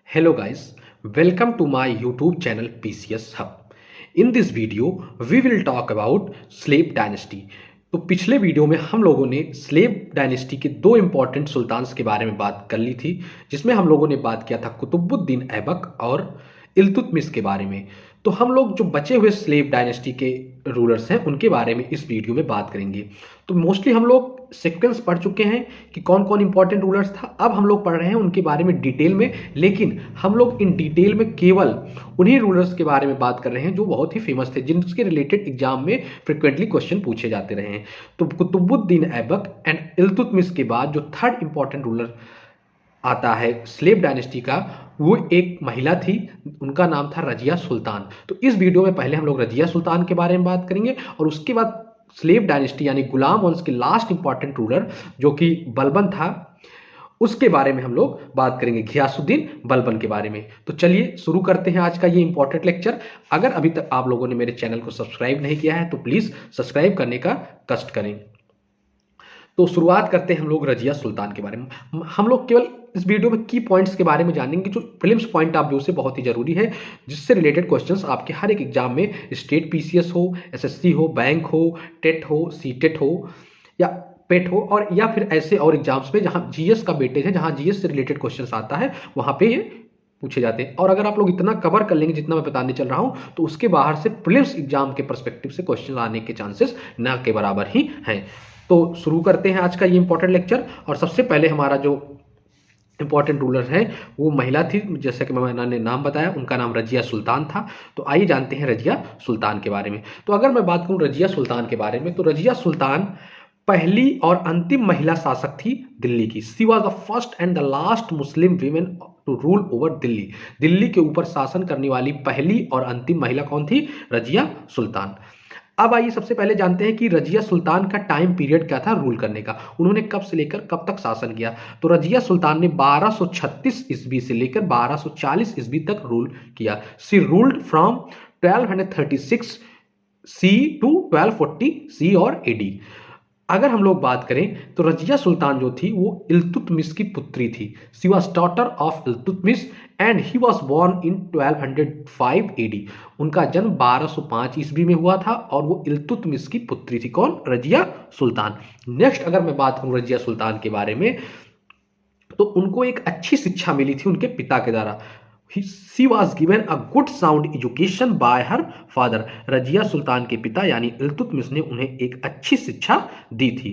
Hello guys, welcome to my YouTube channel PCS Hub. In this video, we will talk about slave dynasty. तो पिछले video में हम लोगों ने slave dynasty के दो इंपॉर्टेंट सुल्तान्स के बारे में बात कर ली थी, जिसमें हम लोगों ने बात किया था कुतुबुद्दीन ऐबक और इल्तुतमिश के बारे में। तो हम लोग जो बचे हुए स्लेव डायनेस्टी के रूलर्स हैं उनके बारे में इस वीडियो में बात करेंगे। तो मोस्टली हम लोग सीक्वेंस पढ़ चुके हैं कि कौन कौन इंपॉर्टेंट रूलर्स था। अब हम लोग पढ़ रहे हैं उनके बारे में डिटेल में, लेकिन हम लोग इन डिटेल में केवल उन्हीं रूलर्स के बारे में बात कर रहे हैं जो बहुत ही फेमस थे, जिनके रिलेटेड एग्जाम में फ्रिक्वेंटली क्वेश्चन पूछे जाते रहे हैं। तो कुतुबुद्दीन ऐबक एंड इल्तुतमिश के बाद जो थर्ड इंपॉर्टेंट रूलर आता है स्लेव डायनेस्टी का, वो एक महिला थी, उनका नाम था रजिया सुल्तान। तो इस वीडियो में पहले हम लोग रजिया सुल्तान के बारे में बात करेंगे और उसके बाद स्लेव डायनेस्टी यानी गुलाम वंश के लास्ट इंपॉर्टेंट रूलर जो कि बलबन था, उसके बारे में हम लोग बात करेंगे, घियासुद्दीन बलबन के बारे में। तो चलिए शुरू करते हैं आज का ये इंपॉर्टेंट लेक्चर। अगर अभी तक आप लोगों ने मेरे चैनल को सब्सक्राइब नहीं किया है तो प्लीज़ सब्सक्राइब करने का कष्ट करें। तो शुरुआत करते हैं हम लोग रजिया सुल्तान के बारे में। हम लोग केवल इस वीडियो में की पॉइंट्स के बारे में जानेंगे जो प्रीलिम्स पॉइंट ऑफ व्यू से बहुत ही जरूरी है, जिससे रिलेटेड क्वेश्चंस आपके हर एक एग्जाम में, स्टेट पीसीएस हो, एसएससी हो, बैंक हो, टेट हो, सीटेट हो या पेट हो, और या फिर ऐसे और एग्जाम्स में जहां जीएस का वेटेज है, जहां जीएस से रिलेटेड क्वेश्चंस आता है, वहां पे ये पूछे जाते हैं। और अगर आप लोग इतना कवर कर लेंगे जितना मैं बताने चल रहा हूं, तो उसके बाहर से प्रीलिम्स एग्जाम के पर्सपेक्टिव से क्वेश्चन आने के चांसेस ना के बराबर ही हैं। तो शुरू करते हैं आज का ये इंपॉर्टेंट लेक्चर। और सबसे पहले हमारा जो इंपॉर्टेंट रूलर है वो महिला थी, जैसा कि मैंने नाम बताया, उनका नाम रजिया सुल्तान था। तो आइए जानते हैं रजिया सुल्तान के बारे में। तो अगर मैं बात करूं रजिया सुल्तान के बारे में, तो रजिया सुल्तान पहली और अंतिम महिला शासक थी दिल्ली की। She was the first and the last Muslim women to rule over Delhi. Delhi के ऊपर शासन करने वाली पहली और अंतिम महिला कौन थी? रजिया सुल्तान। अब आइए सबसे पहले जानते हैं कि रजिया सुल्तान का टाइम पीरियड क्या था रूल करने का, उन्होंने कब से लेकर कब तक शासन किया। तो रजिया सुल्तान ने 1236 ईस्वी से लेकर 1240 ईस्वी तक रूल किया। She ruled from 1236 C to 1240 C और एडी। अगर हम लोग बात करें तो रजिया सुल्तान जो थी वो इल्तुतमिश की पुत्री थी। She was daughter of Iltutmish and he was born in 1205 AD. उनका जन्म 1205 ईस्वी में हुआ था और वो इल्तुतमिश की पुत्री थी। कौन? रजिया सुल्तान। नेक्स्ट अगर मैं बात करूं रजिया सुल्तान के बारे में, तो उनको एक अच्छी शिक्षा मिली थी उनके पिता के द्वारा। She was given a good sound education by her father. Razia Sultan के पिता यानी इल्तुतमिश ने उन्हें एक अच्छी शिक्षा दी थी।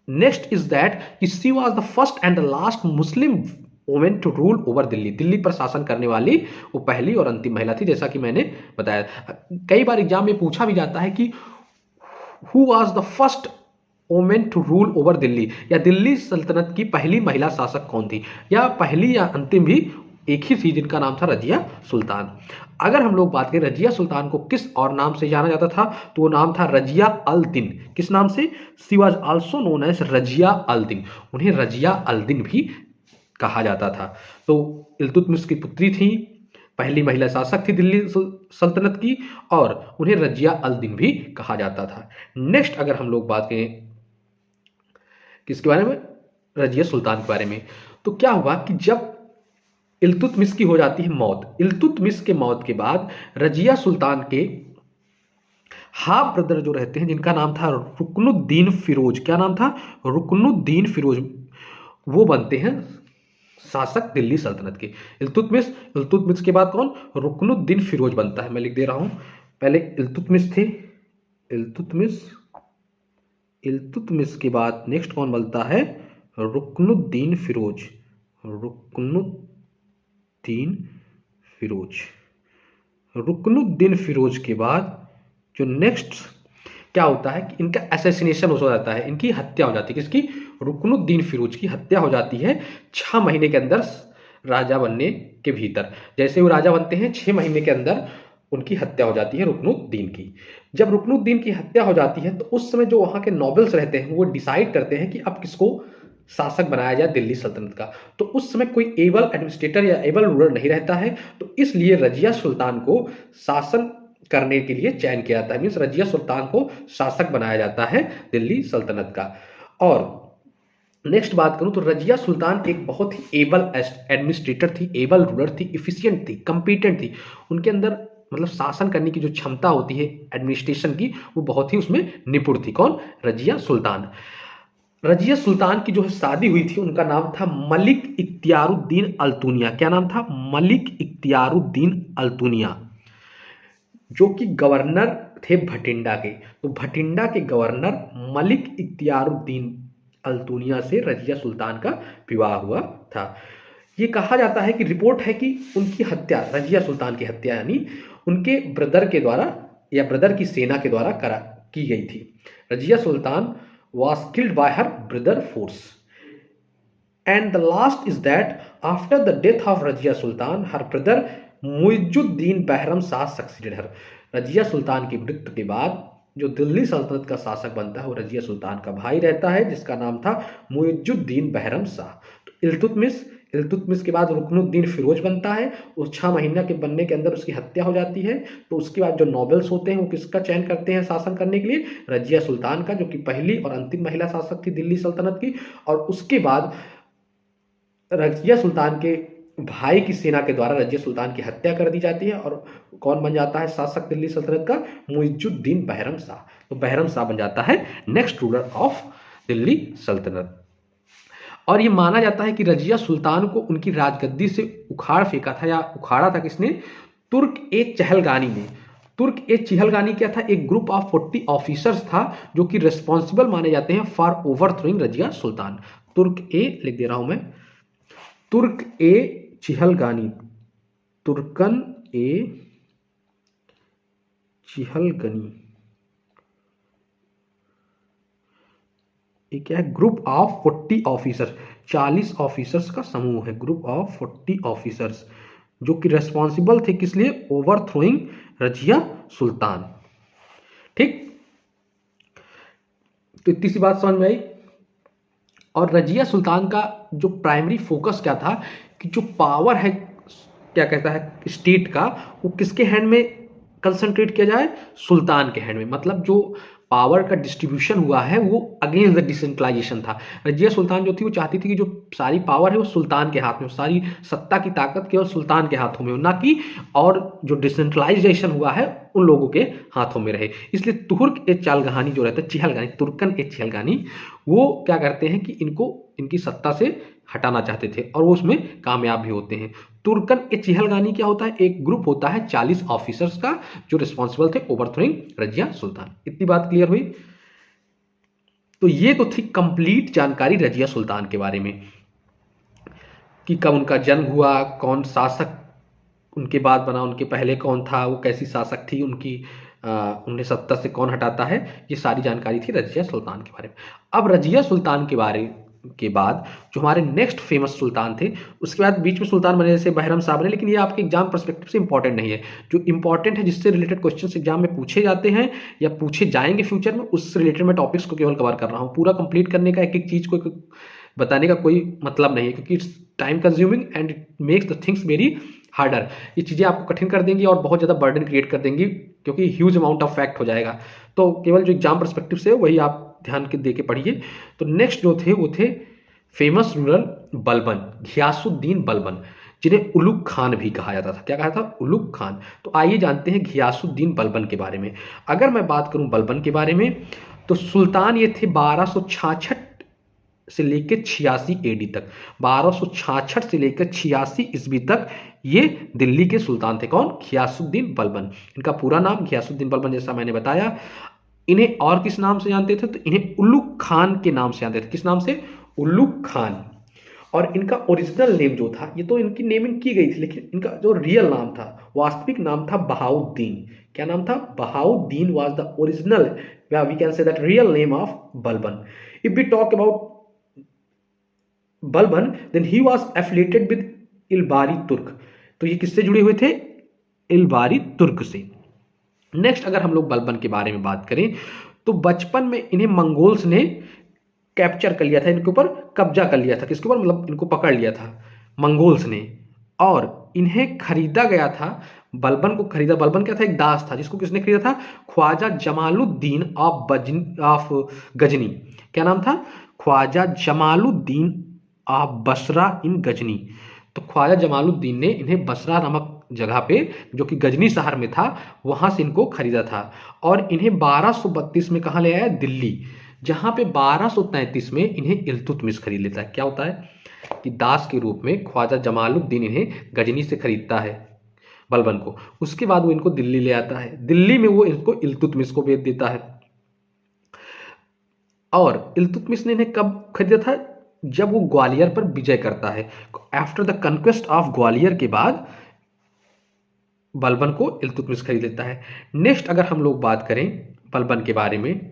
नेक्स्ट इज दैट कि she was the first and the last Muslim woman to rule over Delhi. Delhi पर शासन करने वाली वो पहली और अंतिम महिला थी, जैसा कि मैंने बताया। कई बार एग्जाम में पूछा भी जाता है कि who was the first woman to rule over Delhi, या दिल्ली सल्तनत की पहली महिला शासक कौन थी, या पहली या अंतिम भी एक ही थी, जिनका नाम था रजिया सुल्तान। अगर हम लोग बात करें रजिया सुल्तान को किस और नाम से जाना जाता था, तो वो नाम था रजिया अल दिन। किस नाम से? She was also known as Razia al Din. उन्हें रजिया अल दिन भी कहा जाता था। तो इल्तुतमिश की पुत्री थी, पहली महिला शासक थी दिल्ली सल्तनत की, और उन्हें रजिया अल दिन भी कहा जाता था। नेक्स्ट अगर हम लोग बात करें किसके बारे में? रजिया सुल्तान के बारे में। तो क्या हुआ कि जब इल्तुतमिश की हो जाती है मौत, इल्तुतमिश के मौत के बाद रजिया सुल्तान के हाफ ब्रदर जो रहते हैं, जिनका नाम था रुकनुद्दीन फिरोज। क्या नाम था? रुकनुद्दीन फिरोज। वो बनते हैं शासक दिल्ली सल्तनत के। इल्तुतमिश के बाद कौन? रुकनुद्दीन फिरोज बनता है। मैं लिख दे रहा हूं, पहले इल्तुतमिश थे, इल्तुतमिश के बाद नेक्स्ट कौन बनता है? रुकनुद्दीन फिरोज। रुकनुद्दीन फिरोज के बाद जो नेक्स्ट क्या होता है कि इनका असैसिनेशन हो जाता है, इनकी हत्या हो जाती है। किसकी? रुकनुद्दीन फिरोज की हत्या हो जाती है 6 महीने के अंदर राजा बनने के भीतर। जैसे वो राजा बनते हैं 6 महीने के अंदर उनकी हत्या हो जाती है रुकनुद्दीन की। जब रुकनुद्दीन की हत्या हो जाती है तो उस समय जो वहां के नॉबल्स रहते हैं वो डिसाइड करते हैं कि अब किसको शासक बनाया जाए दिल्ली सल्तनत का। तो उस समय कोई एबल एडमिनिस्ट्रेटर या एबल रूलर नहीं रहता है, तो इसलिए रजिया सुल्तान को शासन करने के लिए चयन किया जाता है। मीन्स रजिया सुल्तान को शासक बनाया जाता है दिल्ली सल्तनत का। और नेक्स्ट बात करूं तो रजिया सुल्तान एक बहुत ही एबल एडमिनिस्ट्रेटर थी, एबल रूलर थी, इफिशिएंट थी, कंपिटेंट थी। उनके अंदर मतलब शासन करने की जो क्षमता होती है एडमिनिस्ट्रेशन की, वो बहुत ही उसमें निपुण थी। कौन? रजिया सुल्तान। रजिया सुल्तान की जो है शादी हुई थी, उनका नाम था मलिक इख्तियारुद्दीन अल्तुनिया। क्या नाम था? मलिक इख्तियारुद्दीन अल्तुनिया, जो कि गवर्नर थे भटिंडा के। तो भटिंडा के गवर्नर मलिक इख्तियारुद्दीन अल्तुनिया से रजिया सुल्तान का विवाह हुआ था। ये कहा जाता है कि रिपोर्ट है कि उनकी हत्या, रजिया सुल्तान की हत्या यानी उनके ब्रदर के द्वारा या ब्रदर की सेना के द्वारा की गई थी। Razia Sultan was killed by her brother force. And the last is that after the death of Rajia Sultan, her brother Muizuddin Bahram Shah succeeded her. Razia Sultan की मृत्यु के बाद जो दिल्ली सल्तनत का शासक बनता है वो रजिया सुल्तान का भाई रहता है, जिसका नाम था मुइजुद्दीन बहरम शाह। तो इल्तुतमिश के बाद रुकनुद्दीन फिरोज बनता है। उस 6 महीना के बनने के अंदर उसकी हत्या हो जाती है। तो उसके बाद जो नोबल्स होते हैं वो किसका चयन करते हैं शासन करने के लिए? रजिया सुल्तान का, जो कि पहली और अंतिम महिला शासक थी दिल्ली सल्तनत की। और उसके बाद रजिया सुल्तान के भाई की सेना के द्वारा रजिया सुल्तान की हत्या कर दी जाती है। और कौन बन जाता है शासक दिल्ली सल्तनत का? मुइजुद्दीन बहरम शाह। तो बहरम शाह बन जाता है नेक्स्ट रूलर ऑफ दिल्ली सल्तनत। और ये माना जाता है कि रजिया सुल्तान को उनकी राजगद्दी से उखाड़ फेंका था, या उखाड़ा था किसने? तुर्क ए चहलगानी ने। तुर्क ए चहलगानी क्या था? एक ग्रुप ऑफ 40 ऑफिसर्स था जो कि रिस्पॉन्सिबल माने जाते हैं फॉर ओवरथ्रोइंग रजिया सुल्तान। तुर्क ए लिख दे रहा हूं मैं, तुर्क ए चहलगानी, तुर्कन ए चहलगनी, ये क्या है? ग्रुप ऑफ 40 ऑफिसर्स, 40 ऑफिसर्स का समूह है, ग्रुप ऑफ 40 ऑफिसर्स, जो कि रेस्पॉन्सिबल थे किस लिए? ओवरथ्रोइंग रजिया सुल्तान। ठीक, तो इतनी सी बात समझ में आई। और रजिया सुल्तान का जो प्राइमरी फोकस क्या था कि जो पावर है, क्या कहता है, स्टेट का, वो किसके हैंड में कंसंट्रेट किया जाए? सुल्तान के हैंड में। मतलब जो पावर का डिस्ट्रीब्यूशन हुआ है वो अगेंस्ट द डिसेंट्रलाइजेशन था। रजिया सुल्तान जो थी वो चाहती थी कि जो सारी पावर है वो सुल्तान के हाथ में हो, सारी सत्ता की ताकत केवल सुल्तान के हाथों में हो, ना कि और जो डिसेंट्रलाइजेशन हुआ है उन लोगों के हाथों में रहे। इसलिए तुर्क ए चालगहानी जो रहता है, चहलगानी, तुर्कन ए चहलगानी, वो क्या करते हैं कि इनको इनकी सत्ता से हटाना चाहते थे और वो उसमें कामयाब भी होते हैं। तुर्कन ए चहलगानी क्या होता है? एक ग्रुप होता है 40 ऑफिसर्स का जो रिस्पॉन्सिबल थे ओवरथ्रोइंग रजिया सुल्तान। इतनी बात क्लियर हुई? तो ये तो थी कंप्लीट जानकारी रजिया सुल्तान के बारे में कि कब उनका जन्म हुआ, कौन शासक उनके बाद बना, उनके पहले कौन था, वो कैसी शासक थी, उनकी उन्हें सत्ता से कौन हटाता है, ये सारी जानकारी थी रजिया सुल्तान के बारे में। अब रजिया सुल्तान के बारे के बाद जो हमारे नेक्स्ट फेमस सुल्तान थे, उसके बाद बीच में सुल्तान बने जैसे बहरम शाह बने, लेकिन ये आपके एग्जाम पर्सपेक्टिव से इंपॉर्टेंट नहीं है। जो इंपॉर्टेंट है, जिससे रिलेटेड क्वेश्चन एग्जाम में पूछे जाते हैं या पूछे जाएंगे फ्यूचर में, उस रिलेटेड मैं टॉपिक्स को केवल कवर कर रहा हूँ। पूरा कंप्लीट करने का एक एक चीज को बताने का कोई मतलब नहीं है, क्योंकि it's time consuming and it makes the things very harder. ये चीज़ें आपको कठिन कर देंगी और बहुत ज़्यादा बर्डन क्रिएट कर देंगी, क्योंकि ह्यूज अमाउंट ऑफ फैक्ट हो जाएगा। तो केवल जो एग्जाम पर्सपेक्टिव से वही आप ध्यान के दे के पढ़िए। तो नेक्स्ट जो थे वो थे फेमस रूलर बलबन, घियासुद्दीन बलबन, जिन्हें उलुग खान भी कहा जाता था। क्या कहा था? उलुग खान। तो आइए जानते हैं घियासुद्दीन बलबन के बारे में। अगर मैं बात करूं बलबन के बारे में, तो सुल्तान ये थे 1266 से लेकर 86 एडी तक, 1266 से लेकर 86 ईस्वी तक ये दिल्ली के सुल्तान थे। कौन? घियासुद्दीन बलबन। इनका पूरा नाम घियासुद्दीन बलबन, जैसा मैंने बताया। इन्हें और किस नाम से जानते थे? तो इन्हें उलुग खान के नाम से जानते थे। किस नाम से? उलुग खान। और इनका ओरिजिनल नेम जो था, ये तो इनकी नेमिंग की गई थी, लेकिन इनका जो रियल नाम था, वास्तविक नाम था बहाउद्दीन। क्या नाम था? Bahauddin was the original, we can say that real name of Balban. If we talk about Balban, then he was affiliated with Ilbari Turk. तो ये किससे जुड़े हुए थे? इलबारी तुर्क से। नेक्स्ट अगर हम लोग बलबन के बारे में बात करें, तो बचपन में इन्हें मंगोल्स ने कैप्चर कर लिया था, इनके ऊपर कब्जा कर लिया था। किसके ऊपर? मतलब इनको पकड़ लिया था मंगोल्स ने, और इन्हें खरीदा गया था। बलबन को खरीदा, बलबन क्या था? एक दास था, जिसको किसने खरीदा था? ख्वाजा जमालुद्दीन ऑफ गजनी। क्या नाम था? ख्वाजा जमालुद्दीन ऑफ बसरा इन गजनी। तो ख्वाजा जमालुद्दीन ने इन्हें बसरा नामक जगह पे, जो कि गजनी शहर में था, वहां से इनको खरीदा था और इन्हें 1232 में कहाँ ले आया? दिल्ली, जहां पे 1233 में इन्हें इल्तुतमिश खरीद लेता है। क्या होता है कि दास के रूप में ख्वाजा जमालुद्दीन इन्हें गजनी से खरीदता है बलबन को। उसके बाद वो इनको दिल्ली ले आता है, दिल्ली में वो इनको इल्तुतमिश को बेच देता है। और इल्तुतमिश ने इन्हें कब खरीदा था? जब वो ग्वालियर पर विजय करता है। After the conquest of Gwalior के बाद बलबन को इल्तुतमिश खरीद लेता है। नेक्स्ट अगर हम लोग बात करें बलबन के बारे में,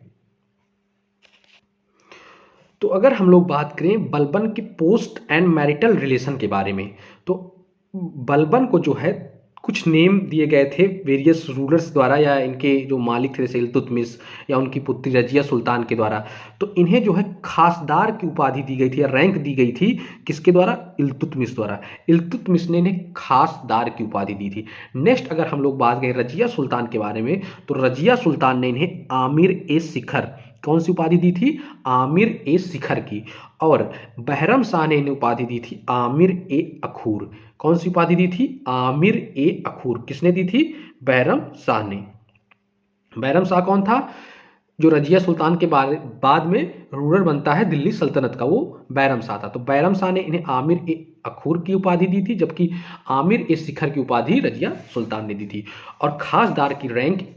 तो अगर हम लोग बात करें बलबन की पोस्ट एंड मैरिटल रिलेशन के बारे में, तो बलबन को जो है कुछ नेम दिए गए थे वेरियस रूलर्स द्वारा, या इनके जो मालिक थे जैसे इल्तुतमिश या उनकी पुत्री रजिया सुल्तान के द्वारा। तो इन्हें जो है खासदार की उपाधि दी गई थी या रैंक दी गई थी। किसके द्वारा? इल्तुतमिश द्वारा। इल्तुतमिश ने इन्हें खासदार की उपाधि दी थी। नेक्स्ट अगर हम लोग बात करें रजिया सुल्तान के बारे में, तो रजिया सुल्तान ने इन्हें आमिर ए शिखर, कौन सी उपाधि दी थी? आमिर ए शिखर की। और बहरम शाह ने इन्हें उपाधि दी थी आमिर ए अखूर। कौन सी उपाधि दी थी? आमिर ए अखूर। किसने दी थी? बहरम शाह ने। बहरम शाह कौन था? जो रजिया सुल्तान के बाद में रूलर बनता है दिल्ली सल्तनत का, वो बैरम शाह था। तो बैरम शाह ने इन्हें आमिर ए अखूर की उपाधि दी थी, जबकि आमिर ए शिखर की उपाधि रजिया सुल्तान ने दी थी। और खासदार की रैंक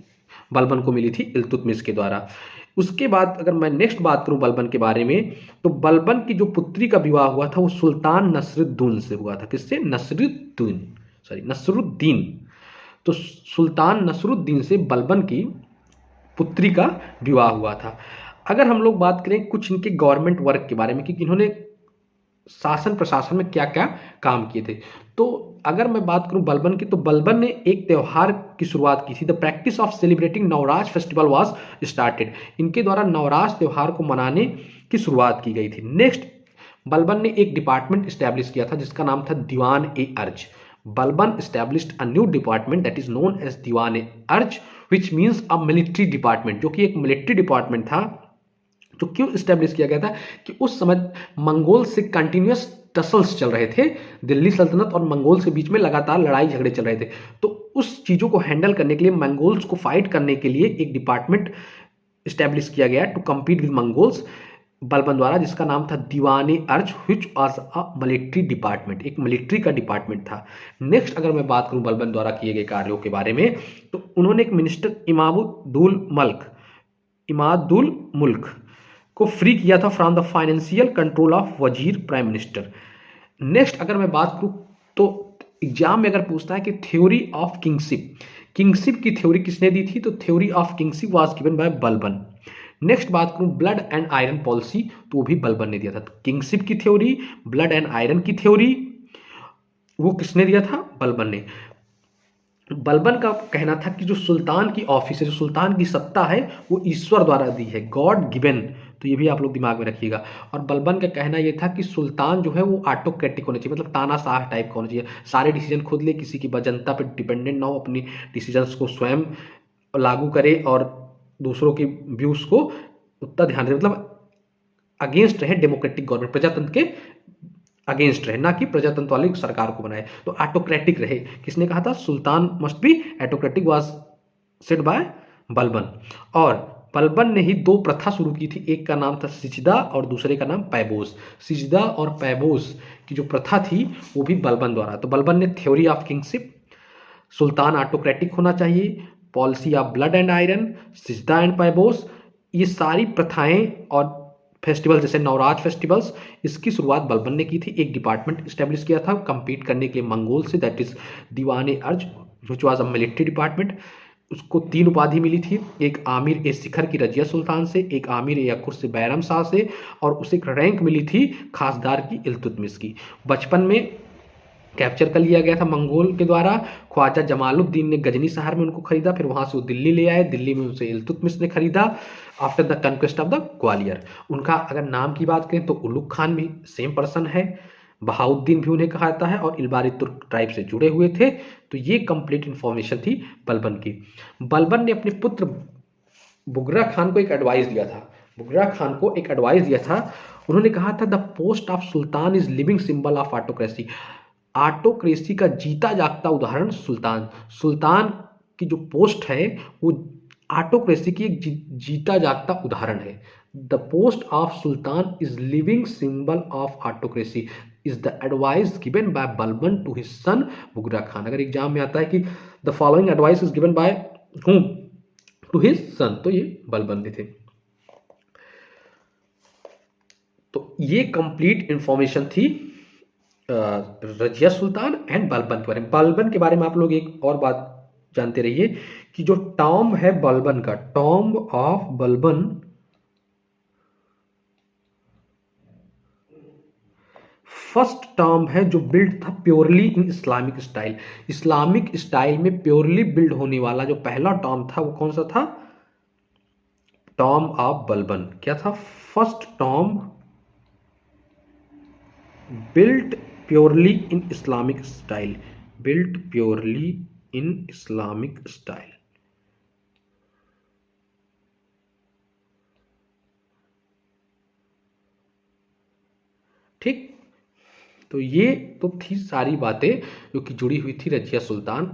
बलबन को मिली थी इल्तुतमिश के द्वारा। उसके बाद अगर मैं नेक्स्ट बात करूं बलबन के बारे में, तो बलबन की जो पुत्री का विवाह हुआ था वो सुल्तान नसरुद्दीन से हुआ था। किससे? नसरुद्दीन। तो सुल्तान नसरुद्दीन से बलबन की पुत्री का विवाह हुआ था। अगर हम लोग बात करें कुछ इनके गवर्नमेंट वर्क के बारे में कि इन्होंने शासन प्रशासन में क्या क्या काम किए थे, तो अगर मैं बात करूं बलबन की, तो बलबन ने एक त्यौहार की शुरुआत की थी। The practice of celebrating Navraj festival was started. इनके द्वारा नवराज त्यौहार को मनाने की शुरुआत की गई थी। नेक्स्ट बलबन ने एक डिपार्टमेंट स्टैब्लिश किया था जिसका नाम था दीवान ए अर्ज। Balban established a new department that is known as दीवान ए अर्ज, which means a military department, जो कि एक मिलिट्री डिपार्टमेंट था। जो क्यों स्टैब्लिश किया गया था कि उस समय मंगोल से कंटिन्यूस टसल्स चल रहे थे, दिल्ली सल्तनत और मंगोल्स के बीच में लगातार लड़ाई झगड़े चल रहे थे। तो उस चीज़ों को हैंडल करने के लिए, मंगोल्स को फाइट करने के लिए एक डिपार्टमेंट स्टैब्लिश किया गया to compete with Mongols Balban द्वारा, जिसका नाम था Diwan Arz, which was a military department, एक मिलिट्री का डिपार्टमेंट था। नेक्स्ट अगर मैं बात करूं बलबन द्वारा किए गए कार्यों के बारे में, तो उन्होंने एक मिनिस्टर इमादुल मुल्क को फ्री किया था from the financial control of वजीर प्राइम मिनिस्टर। नेक्स्ट अगर मैं बात करूं, तो एग्जाम में अगर पूछता है कि थ्योरी ऑफ किंगशिप की थ्योरी किसने दी थी, तो theory of kingship was given by Balban. Next बात करूं ब्लड एंड आयरन पॉलिसी, तो वो भी बलबन ने दिया था। तो किंगशिप की थ्योरी, ब्लड एंड आयरन की थ्योरी, वो किसने दिया था? बलबन ने। बलबन का कहना था कि जो सुल्तान की ऑफिस है, जो सुल्तान की सत्ता है, वो ईश्वर द्वारा दी है, गॉड गिवन। तो ये भी आप लोग दिमाग में रखिएगा। और बलबन का कहना ये था कि सुल्तान जो है वो ऑटोक्रेटिक होना चाहिए, मतलब तानाशाह टाइप का होना चाहिए, सारे डिसीजन खुद ले, किसी की जनता पर डिपेंडेंट ना हो, अपनी डिसीजंस को स्वयं लागू करे और दूसरों के व्यूज को उतना ध्यान दे, मतलब अगेंस्ट रहे डेमोक्रेटिक गवर्नमेंट, प्रजातंत्र के अगेंस्ट रहे, ना कि प्रजातंत्र वाली सरकार को बनाए, तो ऑटोक्रेटिक रहे। किसने कहा था? Sultan must be autocratic, was said by Balban. और बलबन ने ही दो प्रथा शुरू की थी, एक का नाम था सिजदा और दूसरे का नाम पैबोस। सिजदा और पैबोस की जो प्रथा थी वो भी बलबन द्वारा। तो बलबन ने थ्योरी ऑफ किंगशिप, सुल्तान ऑटोक्रेटिक होना चाहिए, policy of blood and iron, sijda and paibos, ये सारी प्रथाएं और फेस्टिवल जैसे नवराज फेस्टिवल्स, इसकी शुरुआत बलबन ने की थी। एक डिपार्टमेंट स्टैब्लिश किया था कंपीट करने के लिए मंगोल से, दैट इज दीवान ए अर्ज, which was a military department. उसको 3 उपाधि मिली थी, एक आमिर ए शिखर की रजिया सुल्तान से, एक आमिर ए अखुर से बैरम शाह से, और उसे एक रैंक मिली थी खासदार की इल्तुतमिश की। बचपन में कैप्चर कर लिया गया था मंगोल के द्वारा। ख्वाजा जमालुद्दीन ने गजनी शहर में उनको खरीदा, फिर वहां से वो दिल्ली ले आए, दिल्ली में उनसे इल्तुतमिश ने खरीदा after the conquest of the Gwalior. उनका अगर नाम की बात करें तो उलुग खान भी सेम पर्सन है, बहाउद्दीन भी उन्हें कहा जाता है, और इलबारी तुर्क ट्राइब से जुड़े हुए थे। तो ये कंप्लीट इंफॉर्मेशन थी बलबन की। बलबन ने अपने पुत्र बुगरा खान को एक एडवाइस दिया था। बुगरा खान को एक एडवाइस दिया था। उन्होंने कहा था the post of sultan is living symbol of autocracy. Autocracy का जीता जागता उदाहरण सुल्तान। सुल्तान की जो पोस्ट है वो ऑटोक्रेसी की एक जीता जागता उदाहरण है। The post of sultan is living symbol of autocracy is the advice given by Balban to his son Bugra Khan. अगर एग्जाम में आता है कि the following advice is given by whom to his son, तो ये बलबन भी थे। तो ये कंप्लीट इंफॉर्मेशन थी रजिया सुल्तान एंड बलबन के बारे में। बलबन के बारे में आप लोग एक और बात जानते रहिए कि जो टॉम है बलबन का, Tom of Balban first term है जो बिल्ड था purely in Islamic style. Islamic style में प्योरली बिल्ड होने वाला जो पहला टर्म था वो कौन सा था? Term of Balban. क्या था? First term built purely in Islamic style, built purely in Islamic style. ठीक, तो ये तो थी सारी बातें जो कि जुड़ी हुई थी रजिया सुल्तान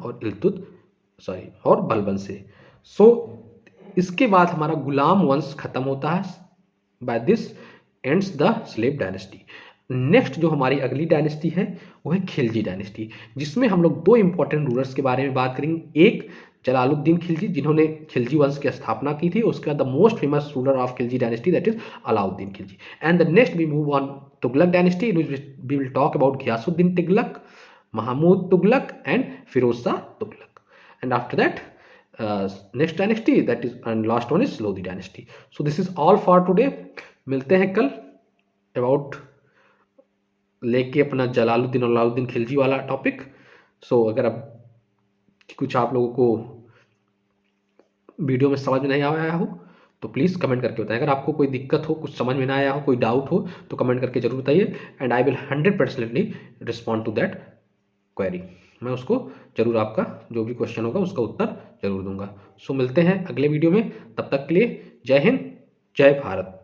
और बलबन से। सो इसके बाद हमारा गुलाम वंश खत्म होता है। By this ends the slave dynasty. Next जो हमारी अगली डायनेस्टी है वो है खिलजी डायनेस्टी, जिसमें हम लोग दो इंपॉर्टेंट रूलर्स के बारे में बात करेंगे। एक जलालुद्दीन खिलजी जिन्होंने खिलजी वंश की स्थापना की थी, उसका the most famous ruler of Khilji dynasty that is Alauddin Khilji. And the next we move on Tughlaq dynasty in which we will talk about Ghiyasuddin Tughlaq, Mahmud Tughlaq and Firoz Shah Tughlaq. And after that next dynasty that is and last one is Lodi dynasty. So this is all for today. मिलते हैं कल about लेके अपना जलालुद्दीन और अलाउद्दीन खिलजी वाला topic. सो अगर अब कुछ आप लोगों को वीडियो में समझ में नहीं आया हो तो प्लीज़ कमेंट करके बताएं। अगर आपको कोई दिक्कत हो, कुछ समझ में ना आया हो, कोई डाउट हो तो कमेंट करके जरूर बताइए and I will 100% respond to that query. मैं उसको जरूर, आपका जो भी क्वेश्चन होगा उसका उत्तर जरूर दूंगा। सो मिलते हैं अगले वीडियो में, तब तक के लिए जय हिंद, जय भारत।